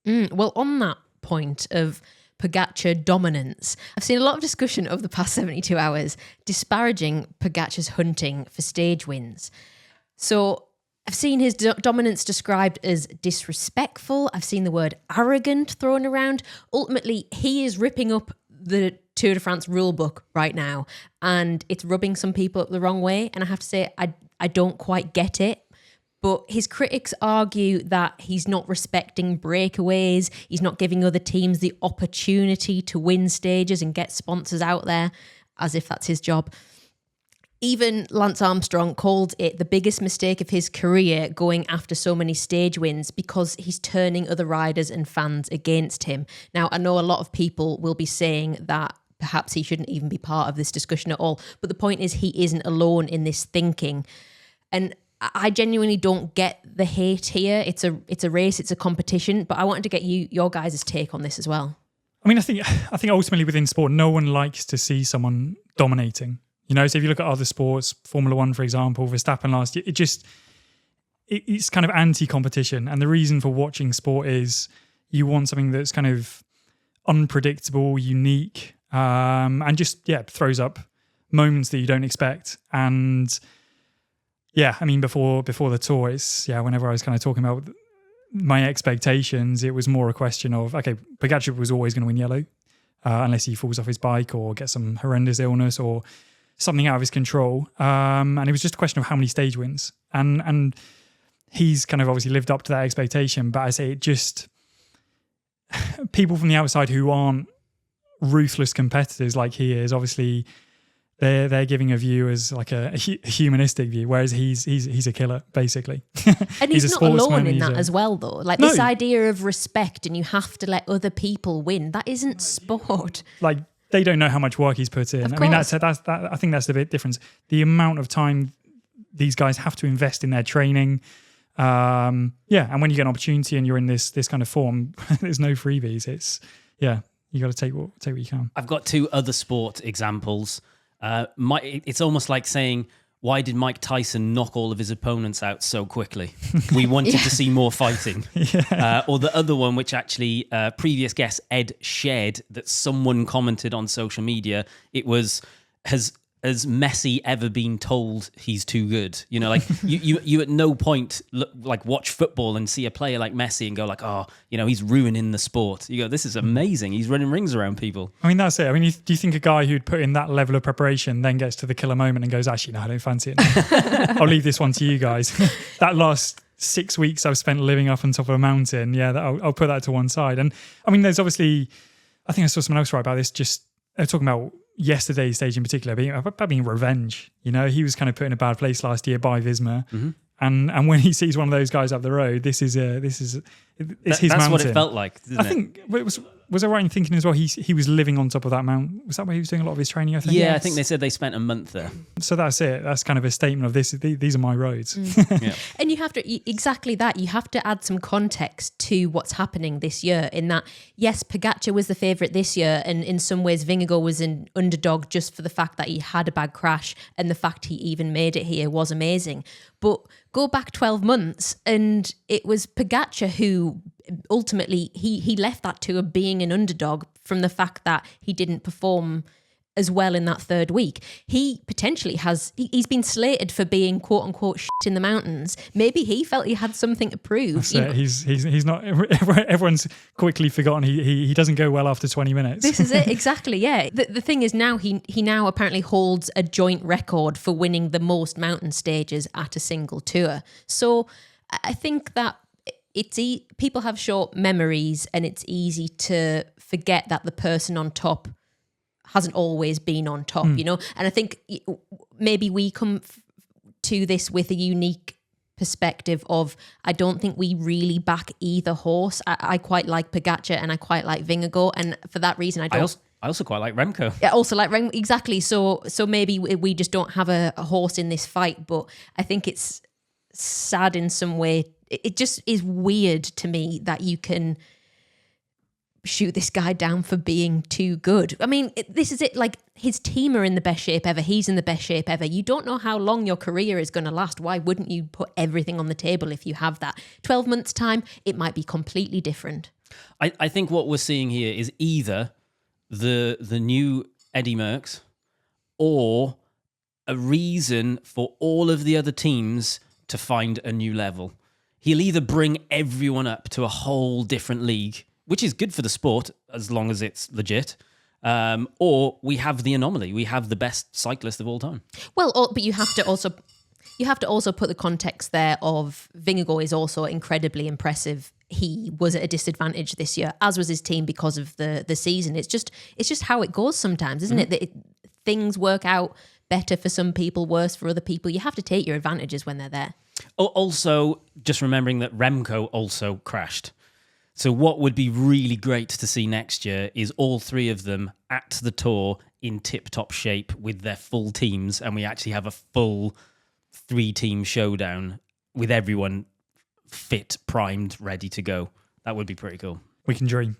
Well, on that point of Pogačar dominance, I've seen a lot of discussion over the past 72 hours disparaging Pogačar's hunting for stage wins. So I've seen his dominance described as disrespectful. I've seen the word arrogant thrown around. Ultimately, he is ripping up the Tour de France rulebook right now, and it's rubbing some people up the wrong way. And I have to say, I don't quite get it. But his critics argue that he's not respecting breakaways. He's not giving other teams the opportunity to win stages and get sponsors out there, as if that's his job. Even Lance Armstrong called it the biggest mistake of his career going after so many stage wins because he's turning other riders and fans against him. Now, I know a lot of people will be saying that perhaps he shouldn't even be part of this discussion at all. But the point is, he isn't alone in this thinking. And I genuinely don't get the hate here. It's a race, it's a competition, but I wanted to get your guys' take on this as well. I mean, I think ultimately within sport, no one likes to see someone dominating. You know, so if you look at other sports, Formula One, for example, Verstappen last year, it's kind of anti-competition. And the reason for watching sport is you want something that's kind of unpredictable, unique, and just, throws up moments that you don't expect. And yeah, I mean, before the tour, whenever I was kind of talking about my expectations, it was more a question of, okay, Pogačar was always going to win yellow, unless he falls off his bike or gets some horrendous illness or something out of his control. And it was just a question of how many stage wins. And he's kind of obviously lived up to that expectation. But I say it just, people from the outside who aren't ruthless competitors like he is, obviously they're giving a view as like a humanistic view, whereas he's a killer basically. And he's not alone in that as well, though. Like this idea of respect, and you have to let other people win. That isn't sport. Like they don't know how much work he's put in. I mean, that's I think that's the big difference. The amount of time these guys have to invest in their training. And when you get an opportunity and you're in this kind of form, there's no freebies. It's you got to take what you can. I've got two other sport examples. It's almost like saying, why did Mike Tyson knock all of his opponents out so quickly? We wanted to see more fighting. Or the other one, which actually previous guest Ed shared, that someone commented on social media. It was, has Messi ever been told he's too good? You know, like you at no point watch football and see a player like Messi and go like, oh, you know, he's ruining the sport. You go, this is amazing. He's running rings around people. I mean, that's it. I mean, do you think a guy who'd put in that level of preparation then gets to the killer moment and goes, actually, no, I don't fancy it now. I'll leave this one to you guys. That last 6 weeks I've spent living up on top of a mountain, I'll put that to one side. And I mean, there's obviously, I think I saw someone else write about this, just talking about yesterday's stage in particular, being revenge. You know, he was kind of put in a bad place last year by Visma, and when he sees one of those guys up the road, it's his mountain. That's what it felt like, didn't it? I think was I right in thinking as well? He was living on top of that mountain. Was that where he was doing a lot of his training? I think. Yeah, yes. I think they said they spent a month there. So that's it. That's kind of a statement of this. These are my roads. And you have to exactly that. You have to add some context to what's happening this year. In that, yes, Pogačar was the favourite this year, and in some ways, Vingegaard was an underdog just for the fact that he had a bad crash, and the fact he even made it here was amazing. But go back 12 months, and it was Pogačar who ultimately he left that tour being an underdog from the fact that he didn't perform as well in that third week. He potentially he's been slated for being quote unquote shit in the mountains. Maybe he felt he had something to prove. He's not. Everyone's quickly forgotten. He doesn't go well after 20 minutes. This is it exactly. Yeah. The thing is now he now apparently holds a joint record for winning the most mountain stages at a single tour. So I think that people have short memories, and it's easy to forget that the person on top hasn't always been on top, you know? And I think maybe we come to this with a unique perspective of, I don't think we really back either horse. I quite like Pogačar and I quite like Vingegaard, and for that reason I also quite like Remco. Yeah, also like Remco, exactly. So maybe we just don't have a horse in this fight, but I think it's sad in some way. It just is weird to me that you can shoot this guy down for being too good. I mean, this is it. Like, his team are in the best shape ever. He's in the best shape ever. You don't know how long your career is going to last. Why wouldn't you put everything on the table if you have that? 12 months' time, it might be completely different. I think what we're seeing here is either the new Eddie Merckx or a reason for all of the other teams to find a new level. He'll either bring everyone up to a whole different league, which is good for the sport as long as it's legit, or we have the anomaly. We have the best cyclist of all time. Well, but you have to also put the context there of Vingegaard is also incredibly impressive. He was at a disadvantage this year, as was his team, because of the season. It's just how it goes sometimes, isn't it? That things work out better for some people, worse for other people. You have to take your advantages when they're there. Also, just remembering that Remco also crashed. So what would be really great to see next year is all three of them at the Tour in tip-top shape with their full teams, and we actually have a full 3-team showdown with everyone fit, primed, ready to go. That would be pretty cool. We can dream.